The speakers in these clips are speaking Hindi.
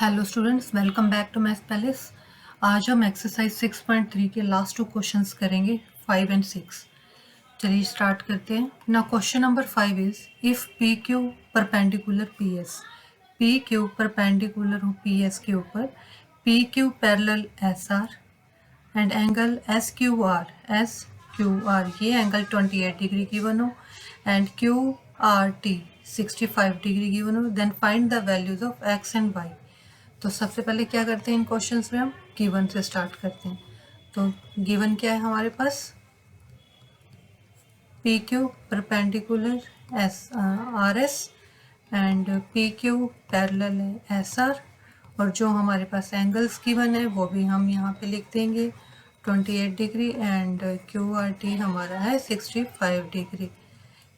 Hello students, welcome back to math palace. आज हम एक्सरसाइज 6.3 के लास्ट 2 क्वेश्चंस करेंगे, 5 एंड 6। चलिए स्टार्ट करते हैं। Now question number 5 is if P Q perpendicular P S, P Q perpendicular हो पी एस के ऊपर, P Q parallel S R and angle S Q R ये एंगल 28 डिग्री गिवन हो and Q R T 65 degree given हो, then find the values of x and Y. तो सबसे पहले क्या करते हैं, इन क्वेश्चंस में हम गिवन से स्टार्ट करते हैं। तो गिवन क्या है हमारे पास, P Q perpendicular S R S and P Q parallel है एस आर, और जो हमारे पास एंगल्स गिवन है वो भी हम यहाँ पे लिख देंगे 28 degree and Q R T हमारा है 65 डिग्री।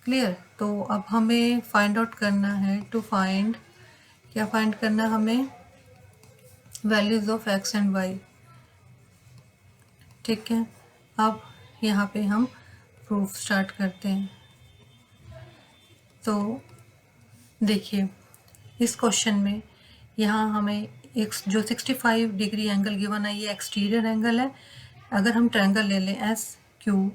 क्लियर। तो अब हमें फाइंड आउट करना है, टू फाइंड क्या फाइंड करना है हमें, values of x and y. ठीक है, अब यहाँ पे हम प्रूफ स्टार्ट करते हैं। तो देखिए इस क्वेश्चन में यहाँ हमें एक जो 65 डिग्री एंगल गिवन है ये एक्सटीरियर एंगल है। अगर हम ट्रायंगल ले लें एस क्यू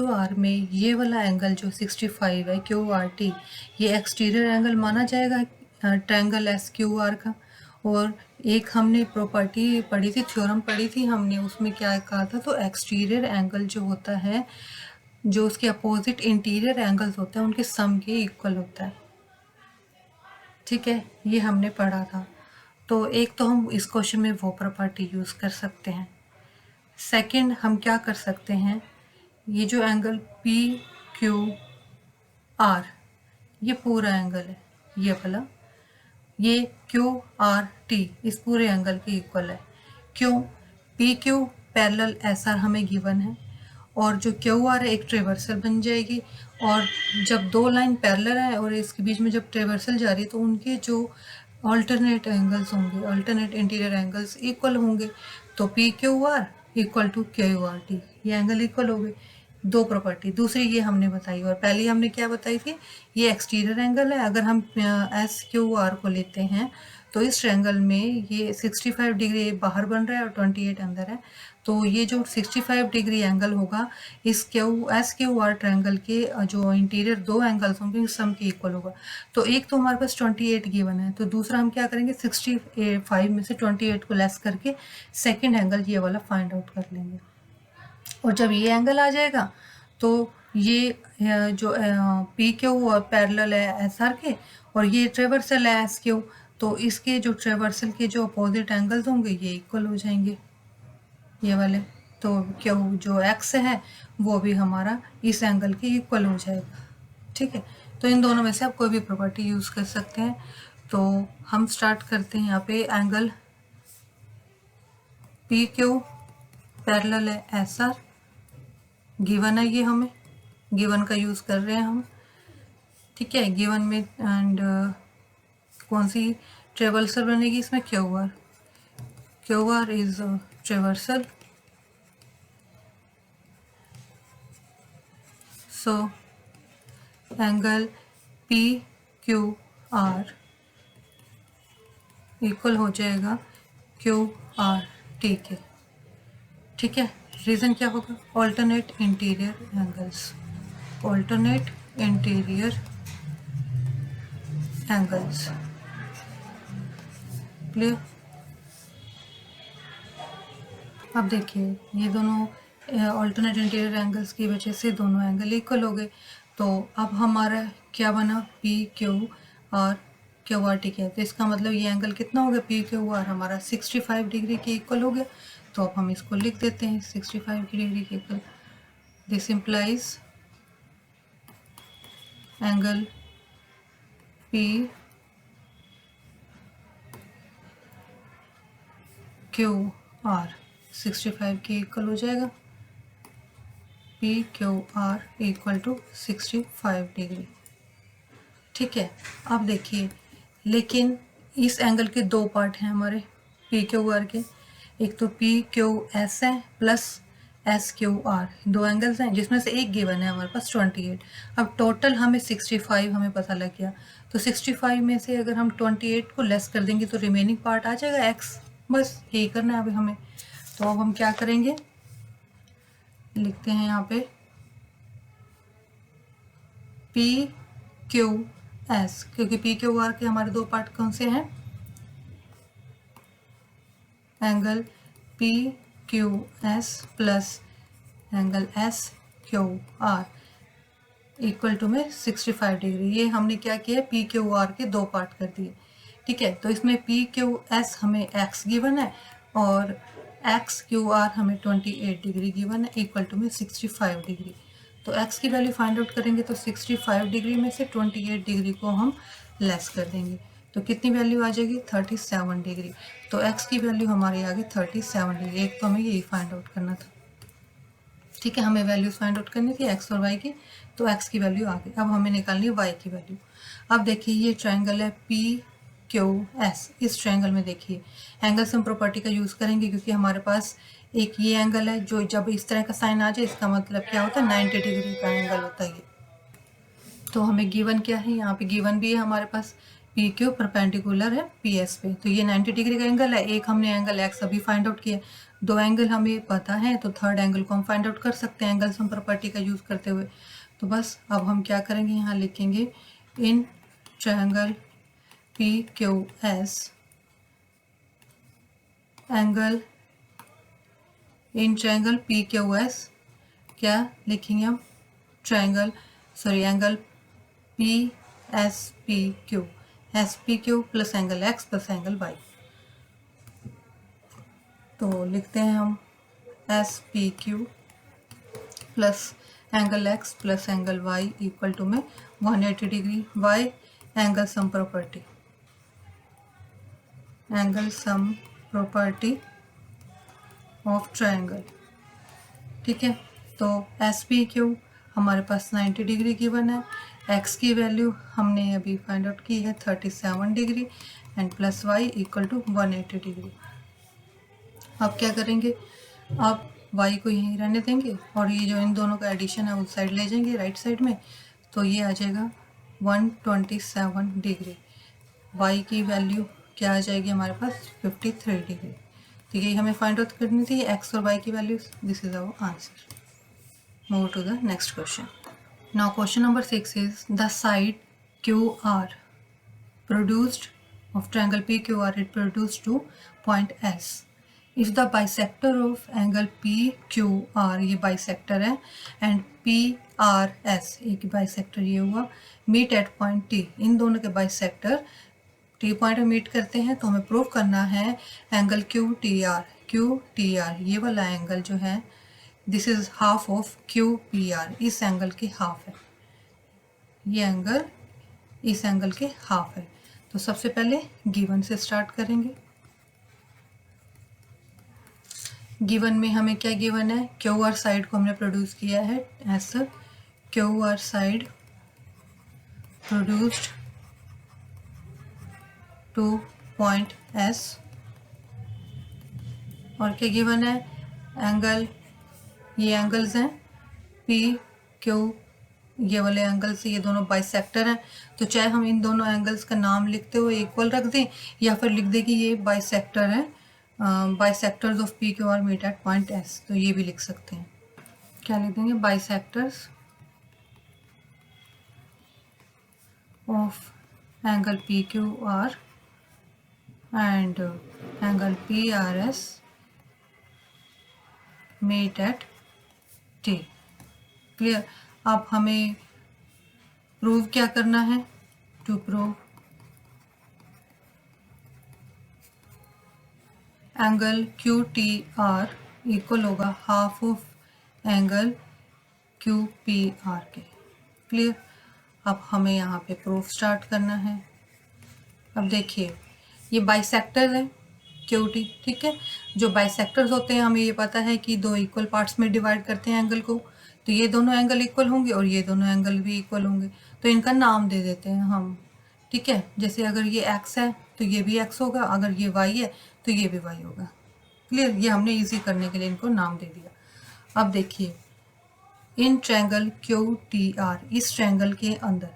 आर में ये वाला एंगल जो 65 है क्यू आर टी, ये एक्सटीरियर एंगल माना जाएगा ट्रायंगल एस क्यू आर का। और एक हमने प्रॉपर्टी पढ़ी थी, थ्योरम पढ़ी थी हमने, उसमें क्या कहा था, तो एक्सटीरियर एंगल जो होता है, जो उसके अपोजिट इंटीरियर एंगल्स होते हैं उनके सम के इक्वल होता है। ठीक है, ये हमने पढ़ा था। तो एक तो हम इस क्वेश्चन में वो प्रॉपर्टी यूज़ कर सकते हैं। सेकंड हम क्या कर सकते हैं, ये जो एंगल पी क्यू आर ये पूरा एंगल है, ये वाला, ये क्यू आर टी इस पूरे एंगल के इक्वल है। क्यों, P Q parallel S are हमें गिवन है और जो क्यू आर है एक ट्रेवर्सल बन जाएगी, और जब दो लाइन पैरेलल है और इसके बीच में जब ट्रेवर्सल जा रही है तो उनके जो ऑल्टरनेट एंगल्स होंगे, ऑल्टरनेट इंटीरियर एंगल्स इक्वल होंगे। तो P Q R equal to Q R T, ये एंगल इक्वल हो गए। दो प्रॉपर्टी, दूसरी ये हमने बताई, और पहली हमने क्या बताई थी, ये एक्सटीरियर एंगल है। अगर हम एस क्यू आर को लेते हैं तो इस ट्रायंगल में ये 65 डिग्री बाहर बन रहा है और 28 अंदर है, तो ये जो 65 डिग्री एंगल होगा इस एस क्यू आर ट्रायंगल के जो इंटीरियर दो एंगल्स होंगे सम के इक्वल होगा। तो एक तो हमारे पास 28 गिवन है, तो दूसरा हम क्या करेंगे, 65 में से 28 को लेस करके सेकेंड एंगल ये वाला फाइंड आउट कर लेंगे। और जब ये एंगल आ जाएगा तो ये जो पी क्यू पैरेलल है एस आर के और ये ट्रेवर्सल है एस क्यू, तो इसके जो ट्रेवर्सल के जो अपोजिट एंगल्स होंगे ये इक्वल हो जाएंगे, ये वाले। तो क्यू जो एक्स है वो भी हमारा इस एंगल के इक्वल हो जाएगा। ठीक है, तो इन दोनों में से आप कोई भी प्रॉपर्टी यूज़ कर सकते हैं। तो हम स्टार्ट करते हैं यहाँ पे, एंगल पी क्यू पैरेलल है एस आर गिवन है, ये हमें गिवन का यूज़ कर रहे हैं हम। ठीक है, गिवन में एंड कौन सी ट्रेवर्सल बनेगी इसमें, Q R is traversal, so angle P Q R equal हो जाएगा क्यू आर टी के। ठीक है, रीज़न क्या होगा, alternate interior angles, alternate interior angles. Clear. अब देखिए ये दोनों ऑल्टरनेट इंटीरियर एंगल्स की वजह से दोनों एंगल इक्वल हो गए। तो अब हमारा क्या बना, पी क्यू और क्यू आर टी किया, तो इसका मतलब ये एंगल कितना हो गया, पी क्यू आर हमारा 65 डिग्री के इक्वल हो गया। तो अब हम इसको लिख देते हैं 65 डिग्री के इक्वल। This implies angle P Q R 65 के इक्वल हो जाएगा, P Q R equal to 65 degree. ठीक है, अब देखिए, लेकिन इस एंगल के दो पार्ट हैं हमारे पी क्यू आर के, एक तो पी क्यू एस है प्लस एस क्यू आर, दो एंगल्स हैं जिसमें से एक गिवन है हमारे पास 28। अब टोटल हमें 65 हमें पता लग गया, तो 65 में से अगर हम 28 को लेस कर देंगे तो रिमेनिंग पार्ट आ जाएगा एक्स। बस यही करना है अभी हमें। तो अब हम क्या करेंगे, लिखते हैं यहाँ पे पी क्यू एस, क्योंकि पी क्यू आर के हमारे दो पार्ट कौन से हैं, angle P Q S plus angle S Q R equal to में 65 डिग्री। ये हमने क्या किया, पी क्यू आर के दो पार्ट कर दिए। ठीक है, तो इसमें पी क्यू एस हमें एक्स गिवन है और एक्स क्यू आर हमें 28 डिग्री गिवन है इक्वल टू में 65 डिग्री। तो एक्स की वैल्यू फाइंड आउट करेंगे तो 65 डिग्री में से 28 डिग्री को हम लेस कर देंगे, तो कितनी वैल्यू आ जाएगी, 37 डिग्री। तो एक्स की वैल्यू हमारी आ गई 37 डिग्री। एक तो हमें यही फाइंड आउट करना था। ठीक है, हमें वैल्यूज फाइंड आउट करनी थी एक्स और वाई की, तो एक्स की वैल्यू आ गई। अब हमें निकालनी है वाई की वैल्यू। अब देखिए ये ट्रायंगल है पी क्यू एस, इस ट्रायंगल में देखिए एंगल सम प्रॉपर्टी का यूज़ करेंगे, क्योंकि हमारे पास एक ये एंगल है जो जब इस तरह का साइन आ जाए इसका मतलब क्या होता है, 90 डिग्री का एंगल होता है ये। तो हमें गिवन क्या है, यहाँ पे गिवन भी है हमारे पास पी क्यू परपेंडिकुलर है पी एस पे, तो ये 90 डिग्री का एंगल है। एक हमने एंगल एक्स अभी फाइंड आउट किया, दो एंगल हमें पता है, तो थर्ड एंगल को हम फाइंड आउट कर सकते हैं एंगल सम प्रॉपर्टी का यूज़ करते हुए। तो बस अब हम क्या करेंगे, यहाँ लिखेंगे इन triangle P Q S angle, इन ट्रायंगल पी क्यू एस क्या लिखेंगे हम, triangle angle P S P Q, S P Q plus angle X plus angle Y. तो लिखते हैं हम S P Q plus angle X plus angle Y equal to में 180 degree. Y angle sum property, angle sum property of triangle. ठीक है, तो एस पी क्यू हमारे पास 90 डिग्री गिवन है, एक्स की वैल्यू हमने अभी फाइंड आउट की है 37 degree and plus y equal to 180 degree. अब क्या करेंगे, अब वाई को यहीं रहने देंगे और ये जो इन दोनों का एडिशन है उस साइड ले जाएंगे राइट साइड में, तो ये आ जाएगा 127 डिग्री। वाई की वैल्यू क्या आ जाएगी हमारे पास 53 डिग्री। तो यही हमें फाइंड आउट करनी थी एक्स और वाई की values. This is our answer. Move to the next question. Now question number 6 is the side QR produced of triangle PQR is produced to point S. If the bisector of angle PQR, ये bisector है, and PRS, एक bisector ये हुआ, meet at point T, इन दोनों के bisector T पॉइंट में मीट करते हैं, तो हमें प्रूव करना है एंगल QTR ये वाला एंगल जो है, this is half of QPR, इस एंगल की हाफ है, ये एंगल इस एंगल के हाफ है। तो सबसे पहले गिवन से स्टार्ट करेंगे। गिवन में हमें क्या गिवन है, QR साइड को हमने प्रोड्यूस किया है ऐसा, QR side produced two point S, और क्या गिवन है, एंगल, ये एंगल्स हैं पी क्यू, ये वाले एंगल्स, ये दोनों बाइसेक्टर हैं, तो चाहे हम इन दोनों एंगल्स का नाम लिखते हुए इक्वल रख दें या फिर लिख दें कि ये बाइसेक्टर है, bisectors of P Q R meet at point S, तो ये भी लिख सकते हैं। क्या लिख देंगे, bisectors of angle P Q R and angle P R S meet at T. Clear. अब हमें प्रूव क्या करना है, to prove angle Q T R equal होगा half of angle Q P R के। क्लियर। अब हमें यहाँ पे प्रूफ स्टार्ट करना है। अब देखिए ये बाइसेक्टर है क्यूटी, ठीक है। जो बाइसेक्टर्स होते हैं हमें ये पता है कि दो इक्वल पार्ट्स में डिवाइड करते हैं एंगल को, तो ये दोनों एंगल इक्वल होंगे और ये दोनों एंगल भी इक्वल होंगे, तो इनका नाम दे देते हैं हम, ठीक है। जैसे अगर ये एक्स है तो ये भी एक्स होगा, अगर ये वाई है तो ये भी वाई होगा। क्लियर। ये हमने इजी करने के लिए इनको नाम दे दिया। अब देखिए in triangle Q T are, इस ट्रायंगल के अंदर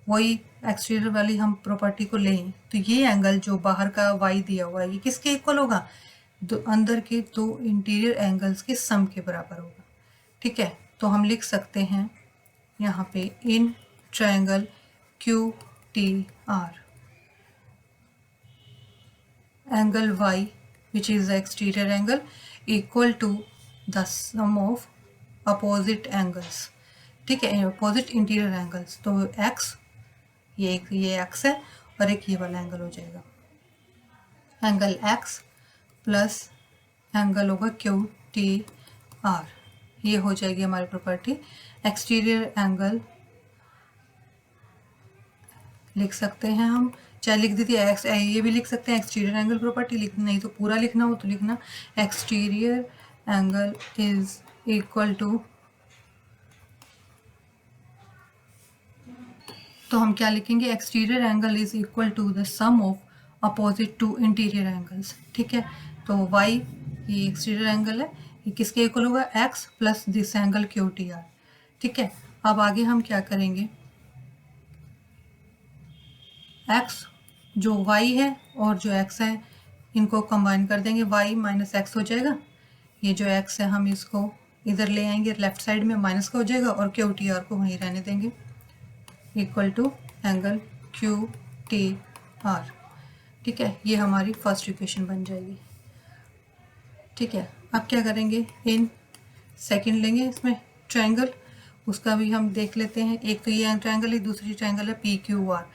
वही एक्सटीरियर वाली हम प्रॉपर्टी को लें तो ये एंगल जो बाहर का y दिया हुआ है ये किसके इक्वल होगा, अंदर के दो इंटीरियर एंगल्स के सम के बराबर होगा। ठीक है, तो हम लिख सकते हैं यहाँ पे in triangle Q T R angle y which is the exterior angle equal to the sum of opposite angles। ठीक है, अपोजिट इंटीरियर एंगल्स, तो x ये x है और एक ये वाला एंगल हो जाएगा, एंगल x प्लस एंगल होगा क्यू टी आर, ये हो जाएगी हमारी प्रॉपर्टी। एक्सटीरियर एंगल लिख सकते हैं हम, चाहे लिख दीजिए एक्स, ये भी लिख सकते हैं एक्सटीरियर एंगल प्रॉपर्टी, लिखना नहीं तो पूरा लिखना हो तो लिखना exterior angle is equal to, तो हम क्या लिखेंगे, exterior angle is equal to the sum of opposite to interior angles. ठीक है, तो y ये एक्सटीरियर एंगल है, ये किसके इक्वल होगा, x plus this angle Q T R. ठीक है, अब आगे हम क्या करेंगे, x जो y है और जो x है इनको कंबाइन कर देंगे, y माइनस एक्स हो जाएगा, ये जो x है हम इसको इधर ले आएंगे, लेफ्ट साइड में माइनस का हो जाएगा और क्यू टी आर को वहीं रहने देंगे, equal to angle Q T R. ठीक है, ये हमारी फर्स्ट इक्वेशन बन जाएगी। ठीक है, अब क्या करेंगे, इन सेकंड लेंगे इसमें ट्रायंगल, उसका भी हम देख लेते हैं। एक तो ये ट्रायंगल है, दूसरी ट्रायंगल है पी क्यू आर।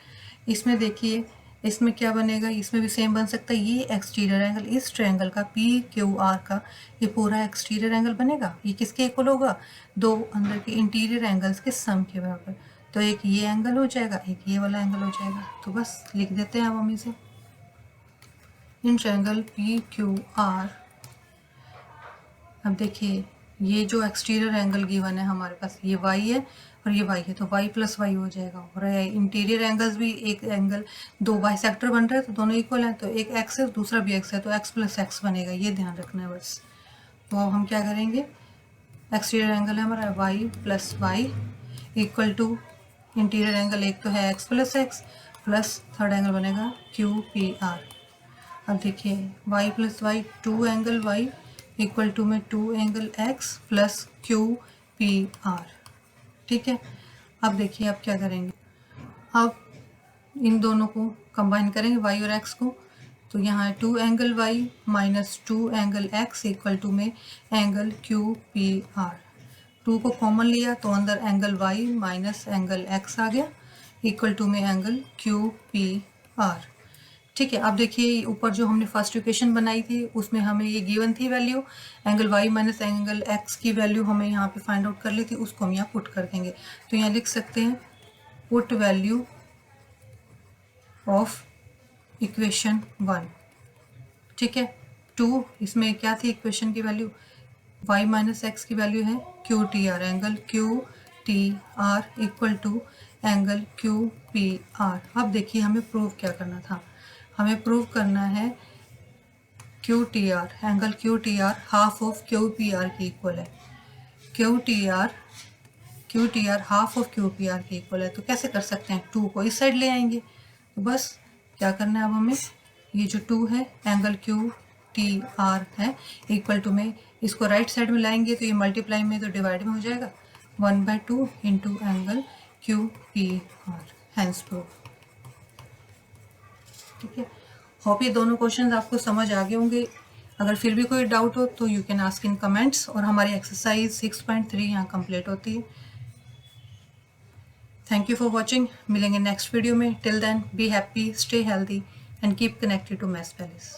इसमें देखिए इसमें क्या बनेगा, इसमें भी सेम बन सकता है, ये एक्सटीरियर एंगल इस ट्रायंगल का पी क्यू आर का ये पूरा एक्सटीरियर एंगल बनेगा, ये किसके इक्वल होगा, दो अंदर के इंटीरियर एंगल्स के सम के बराबर। तो एक ये एंगल हो जाएगा, एक ये वाला एंगल हो जाएगा, तो बस लिख देते हैं अब हम इसे, इन ट्रायंगल पी क्यू आर। अब देखिए ये जो एक्सटीरियर एंगल गिवन है हमारे पास, ये y है और ये y है, तो y प्लस वाई हो जाएगा, और इंटीरियर एंगल्स भी, एक एंगल दो बाइसेक्टर बन रहा है तो दोनों इक्वल हैं, तो एक x है दूसरा भी x है, तो x प्लस एक्स बनेगा, ये ध्यान रखना है बस। तो अब हम क्या करेंगे, एक्सटीरियर एंगल है हमारा y plus y equal to interior angle एक तो है x plus x, plus third angle बनेगा क्यू पी आर। अब देखिए y plus y, two angle y equal to में two angle x plus Q P R. ठीक है, अब देखिए अब क्या करेंगे, अब इन दोनों को कंबाइन करेंगे y और x को, तो यहाँ two angle y minus two angle x equal to में angle Q P R. Two को कॉमन लिया तो अंदर angle y minus angle x आ गया, इक्वल टू में एंगल क्यू पी आर। ठीक है, अब देखिए ऊपर जो हमने फर्स्ट इक्वेशन बनाई थी उसमें हमें ये गिवन थी value, angle y minus angle x की वैल्यू हमें यहाँ पे फाइंड आउट कर ली थी, उसको हम यहाँ पुट कर देंगे। तो यहाँ लिख सकते हैं पुट वैल्यू ऑफ इक्वेशन 1। ठीक है, 2 इसमें क्या थी इक्वेशन की वैल्यू, y माइनस एक्स की वैल्यू है Q T R, angle Q T R equal to angle Q P R. अब देखिए हमें प्रूव क्या करना था, हमें प्रूव करना है Q T R, angle Q T are half of Q P R के इक्वल है, Q T are half of Q P R के इक्वल है। तो कैसे कर सकते हैं, 2 को इस साइड ले आएंगे, तो बस क्या करना है अब हमें, ये जो 2 है एंगल क्यू टी आर है इक्वल टू में इसको राइट साइड में लाएंगे तो ये मल्टीप्लाई में तो डिवाइड में हो जाएगा, 1/2 into angle Q P R, hence prove. ठीक है, होप ये दोनों क्वेश्चंस आपको समझ आ गए होंगे। अगर फिर भी कोई डाउट हो तो you can ask in comments, और हमारी एक्सरसाइज 6.3 यहाँ कंप्लीट होती है। थैंक यू फॉर वॉचिंग, मिलेंगे नेक्स्ट वीडियो में। Till then be happy, stay healthy and keep connected to maths palace.